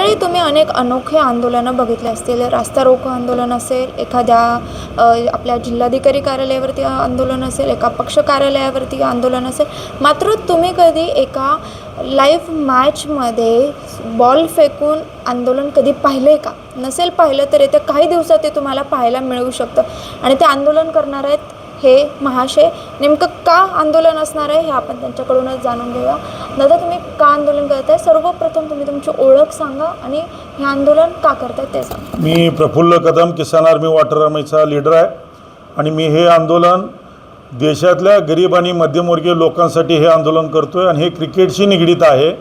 मंडळी, तुम्ही अनेक अनोखे आंदोलनं बघितले असतील. रास्ता रोको आंदोलन असेल, एखाद्या आपल्या जिल्हाधिकारी कार्यालयावरती आंदोलन असेल, एका पक्ष कार्यालयावरती आंदोलन असेल. मात्र तुम्ही कधी एका लाईव्ह मॅचमध्ये बॉल फेकून आंदोलन कधी पाहिलं आहे का? नसेल पाहिलं तर येत्या काही दिवसात ते तुम्हाला पाहायला मिळू शकतं. आणि ते आंदोलन करणार आहेत हे महाशय. नेमकं का आंदोलन असणार आहे हे आपण त्यांच्याकडूनच जाणून घेऊया. दादा, तुम्ही का आंदोलन करताय? सर्वप्रथम तुम्ही तुमची ओळख सांगा आणि हे आंदोलन का करताय ते सांगा. मी प्रफुल्ल कदम, किसान आर्मी वॉटर आर्मीचा लीडर आहे आणि मी हे आंदोलन देशातल्या गरीब आणि मध्यमवर्गीय लोकांसाठी हे आंदोलन करतो आहे. आणि हे क्रिकेटशी निगडीत आहे.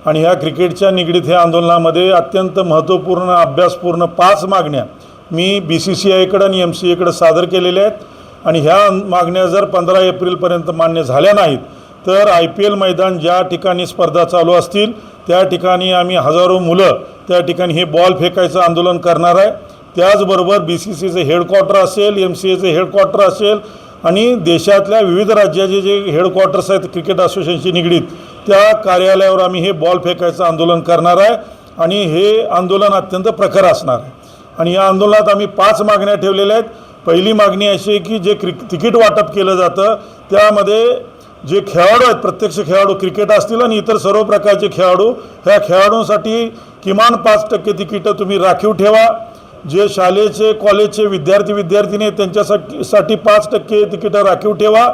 आणि ह्या क्रिकेटच्या निगडीत हे आंदोलनामध्ये अत्यंत महत्त्वपूर्ण अभ्यासपूर्ण 5 मागण्या मी BCCIकडे आणि MCAकडे सादर केलेल्या आहेत. आणि ह्या मागण्या जर 15 एप्रिलपर्यंत मान्य झाल्या नाहीत तर IPL मैदान ज्या ठिकाणी स्पर्धा चालू असतील त्या ठिकाणी आम्ही हजारो मुलं त्या ठिकाणी हे बॉल फेकायचं आंदोलन करणार आहे. त्याचबरोबर BCCचं हेडक्वार्टर असेल, MCAचं हेडक्वार्टर असेल आणि देशातल्या विविध राज्याचे जे हेडक्वार्टर्स आहेत क्रिकेट असोसिएशनशी निगडीत त्या कार्यालयावर आम्ही हे बॉल फेकायचं आंदोलन करणार आहे. आणि हे आंदोलन अत्यंत प्रखर असणार आहे. आणि या आंदोलनात आम्ही 5 मागण्या ठेवलेल्या आहेत. पहिली मागणी अशी आहे की जे तिकीट वाटप केलं जातं त्यामध्ये जे खेळाडू आहेत, प्रत्यक्ष खेळाडू क्रिकेट असतील आणि इतर सर्व प्रकारचे खेळाडू, ह्या खेळाडूंसाठी किमान 5% तिकीटं तुम्ही राखीव ठेवा. जे शाळेचे कॉलेजचे विद्यार्थिनी त्यांच्यासाठी 5% तिकीटं राखीव ठेवा.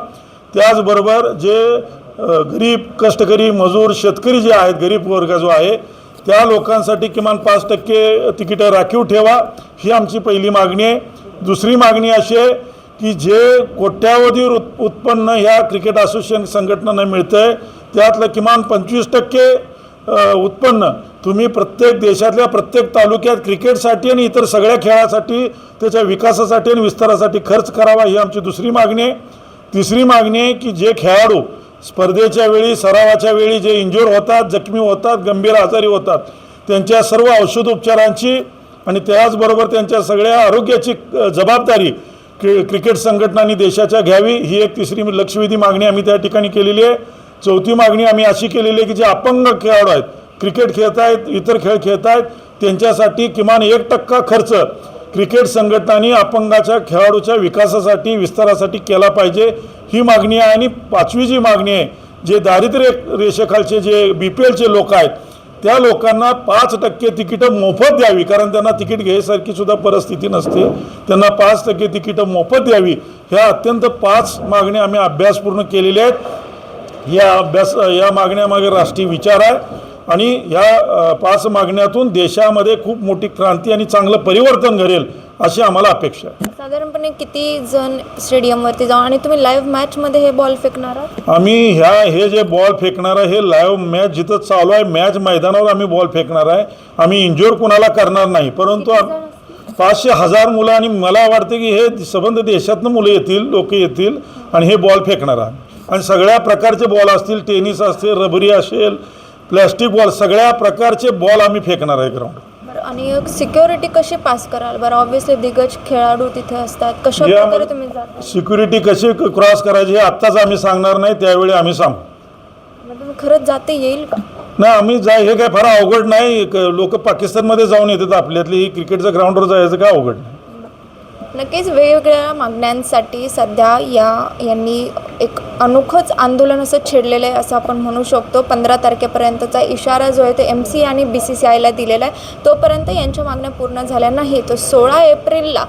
त्याचबरोबर जे गरीब कष्टकरी मजूर शेतकरी जे आहेत, गरीब वर्ग जो आहे त्या लोकांसाठी किमान 5% तिकीटं राखीव ठेवा. ही आमची पहिली मागणी आहे. दुसरी मागणी अशी आहे की जे कोट्यावधी उत्पन्न ह्या क्रिकेट असोसिएशन संघटनांना मिळतं आहे त्यातलं किमान 25% उत्पन्न तुम्ही प्रत्येक देशातल्या प्रत्येक तालुक्यात क्रिकेटसाठी आणि इतर सगळ्या खेळासाठी त्याच्या विकासासाठी आणि विस्तारासाठी खर्च करावा, ही आमची दुसरी मागणी आहे. तिसरी मागणी आहे की जे खेळाडू स्पर्धेच्या वेळी, सरावाच्या वेळी जे इंज्युअर होतात, जखमी होतात, गंभीर आजारी होतात त्यांच्या सर्व औषधोपचारांची आणि त्याचबरोबर त्यांच्या सगळ्या आरोग्याची जबाबदारी क्रिकेट संघटनांनी देशाच्या घ्यावी, ही एक तिसरी लक्षवेधी मागणी आम्ही त्या ठिकाणी केलेली आहे. चौथी मागणी आम्ही अशी केलेली आहे की जे अपंग खेळाडू आहेत, क्रिकेट खेळत आहेत, इतर खेळ खेळत आहेत, त्यांच्यासाठी किमान 1% खर्च क्रिकेट संघटनांनी अपंगाच्या खेळाडूच्या विकासासाठी विस्तारासाठी केला पाहिजे, ही मागणी आहे. आणि 5वी जी मागणी आहे, जे दारिद्र्य रेषेखालचे जे BPLचे लोक आहेत त्या लोकांना 5% तिकीटं मोफत द्यावी, कारण त्यांना तिकीट घ्यायसारखी सुद्धा परिस्थिती नसते. त्यांना 5% तिकीटं मोफत द्यावी. ह्या अत्यंत 5 मागण्या आम्ही अभ्यासपूर्ण केलेल्या आहेत. या मागण्यामागे राष्ट्रीय विचार आहे आणि ह्या 5 मागण्यातून देशामध्ये खूप मोठी क्रांती आणि चांगलं परिवर्तन घडेल अशी आम्हाला अपेक्षा आहे. साधारणपणे किती जण स्टेडियमवरती जाऊ आणि तुम्ही लाईव्ह मॅचमध्ये हे बॉल फेकणार आहात? आम्ही हे जे बॉल फेकणार आहे हे लाईव्ह मॅच जिथं चालू आहे मॅच मैदानावर आम्ही बॉल फेकणार आहे. आम्ही इंज्युअर कुणाला करणार नाही, परंतु 500,000 मुलं आणि मला वाटते की हे संबंध देशातनं मुलं येतील, लोक येतील आणि हे बॉल फेकणार आहे. आणि सगळ्या प्रकारचे बॉल असतील, टेनिस असेल, रबरी असेल, प्लॅस्टिक बॉल, सगळ्या प्रकारचे बॉल आम्ही फेकणार आहे ग्राउंड. आणि सिक्युरिटी कशी पास कराल बरं? ऑब्व्हियसली दिग्गज खेळाडू तिथे असतात, कशा प्रकारे तुम्ही जाता? सिक्युरिटी कशी क्रॉस करायची हे आत्ताच आम्ही सांगणार नाही, त्यावेळी आम्ही सांगू. तुम्ही खरंच जाते येईल का? नाही, आम्ही हे काय फार अवघड नाही. लोक पाकिस्तानमध्ये जाऊन येतात, आपल्यातली क्रिकेटच्या ग्राउंडवर जायचं काय अवघड नाही. नक्कीच वेगवेगळ्या मागण्यांसाठी सध्या यांनी एक अनोखंच आंदोलन असं छेडलेलं आहे असं आपण म्हणू शकतो. 15 तारखेपर्यंतचा इशारा जो आहे तो MCA आणि BCCIला दिलेला आहे. तोपर्यंत यांच्या मागण्या पूर्ण झाल्या नाही तर 16 एप्रिलला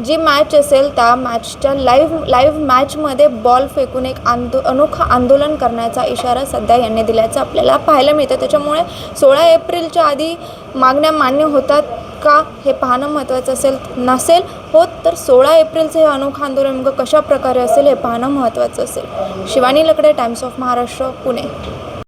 जी मॅच असेल त्या मॅचच्या लाईव्ह मॅचमध्ये बॉल फेकून एक अनोखं आंदोलन करण्याचा इशारा सध्या यांनी दिल्याचं आपल्याला पाहायला मिळतं. त्याच्यामुळे 16 एप्रिलच्या आधी मागण्या मान्य होतात का हे पाहणं महत्त्वाचं असेल. नसेल होत तर 16 एप्रिलचं हे अनोखं आंदोलन नेमकं कशा प्रकारे असेल हे पाहणं महत्त्वाचं असेल. शिवानी लकडे, टाइम्स ऑफ महाराष्ट्र, पुणे.